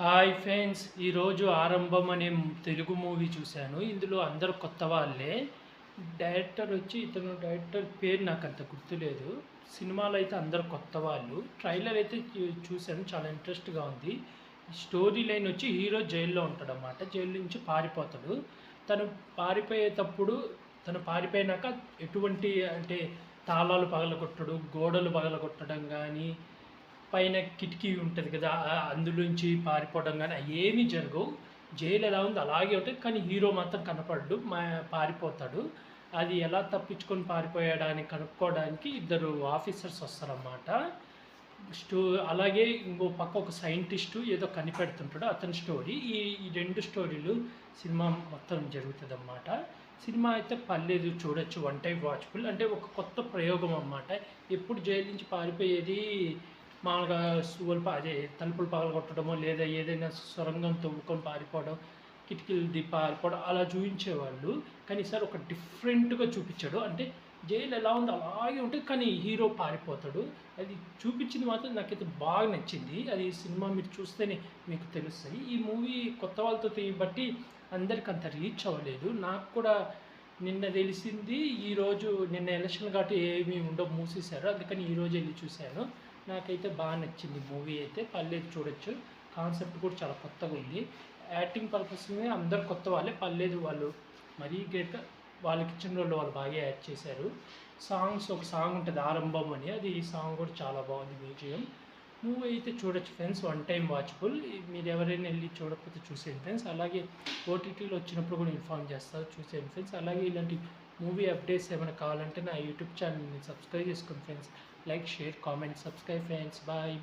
Hi friends, ఈరోజు ఆరంభం అనే తెలుగు మూవీ చూశాను. ఇందులో అందరూ కొత్త వాళ్ళే. డైరెక్టర్ వచ్చి డైరెక్టర్ పేరు నాకు అంత గుర్తులేదు. సినిమాలో అయితే అందరూ కొత్త వాళ్ళు. ట్రైలర్ అయితే చూశాను, చాలా ఇంట్రెస్ట్గా ఉంది. స్టోరీ లైన్ వచ్చి హీరో జైల్లో ఉంటాడన్నమాట. జైలు నుంచి పారిపోతాడు. తను పారిపోయేటప్పుడు తను పారిపోయినాక ఎటువంటి అంటే తాళాలు పగలగొట్టడు, గోడలు పగలగొట్టడం కానీ, పైన కిటికీ ఉంటుంది కదా, అందులోంచి పారిపోవడం కానీ ఏమీ జరగవు. జైలు ఎలా ఉంది అలాగే ఉంటుంది. కానీ హీరో మాత్రం కనపడడు, పారిపోతాడు. అది ఎలా తప్పించుకొని పారిపోయాడని కనుక్కోవడానికి ఇద్దరు ఆఫీసర్స్ వస్తారన్నమాట. స్టో అలాగే ఇంకో పక్క ఒక సైంటిస్టు ఏదో కనిపెడుతుంటాడు, అతని స్టోరీ. ఈ రెండు స్టోరీలు సినిమా మొత్తం జరుగుతుందన్నమాట. సినిమా అయితే పర్లేదు, చూడొచ్చు. One time watchable. అంటే ఒక కొత్త ప్రయోగం అన్నమాట. ఎప్పుడు జైలు నుంచి పారిపోయేది మామూలుగా అదే తలుపులు పగలగొట్టడమో, లేదా ఏదైనా సొరంగం తవ్వుకొని పారిపోవడం, కిటికీలు ది పారిపోవడం అలా చూపించేవాళ్ళు. కానీ ఈసారి ఒక డిఫరెంట్గా చూపించాడు. అంటే జైలు ఎలా ఉందో అలాగే ఉంటుంది, కానీ హీరో పారిపోతాడు. అది చూపించింది మాత్రం నాకైతే బాగా నచ్చింది. అది సినిమా మీరు చూస్తేనే మీకు తెలుస్తుంది. ఈ మూవీ కొత్త వాళ్ళతో బట్టి అందరికి అంత రీచ్ అవ్వలేదు. నాకు కూడా నిన్న తెలిసింది. ఈరోజు నిన్న ఎలక్షన్ కాబట్టి ఏమీ ఉండవు, మూసేశారు. అందుకని ఈరోజు వెళ్ళి చూశాను. నాకైతే బాగా నచ్చింది మూవీ అయితే. పర్లేదు, చూడొచ్చు. కాన్సెప్ట్ కూడా చాలా కొత్తగా ఉంది. యాక్టింగ్ పర్పస్ మీద అందరు కొత్త వాళ్ళే. పర్లేదు, వాళ్ళు మరీ గ్రేట్గా వాళ్ళకి ఇచ్చిన రోల్ వాళ్ళు బాగా యాడ్ చేశారు. ఒక సాంగ్ ఉంటుంది ఆరంభం అని, అది ఈ సాంగ్ కూడా చాలా బాగుంది. మ్యూజియం మూవీ అయితే చూడొచ్చు ఫ్రెండ్స్. One time watchable. మీరు ఎవరైనా వెళ్ళి చూడకపోతే చూసేయండి ఫ్రెండ్స్. అలాగే ఓటీటీలో వచ్చినప్పుడు కూడా ఇన్ఫార్మ్ చేస్తారు, చూసేయండి ఫ్రెండ్స్. అలాగే ఇలాంటి మూవీ అప్డేట్స్ ఏమైనా కావాలంటే నా యూట్యూబ్ ఛానల్ని సబ్స్క్రైబ్ చేసుకోండి friends. Like, share, comment, subscribe friends. Bye.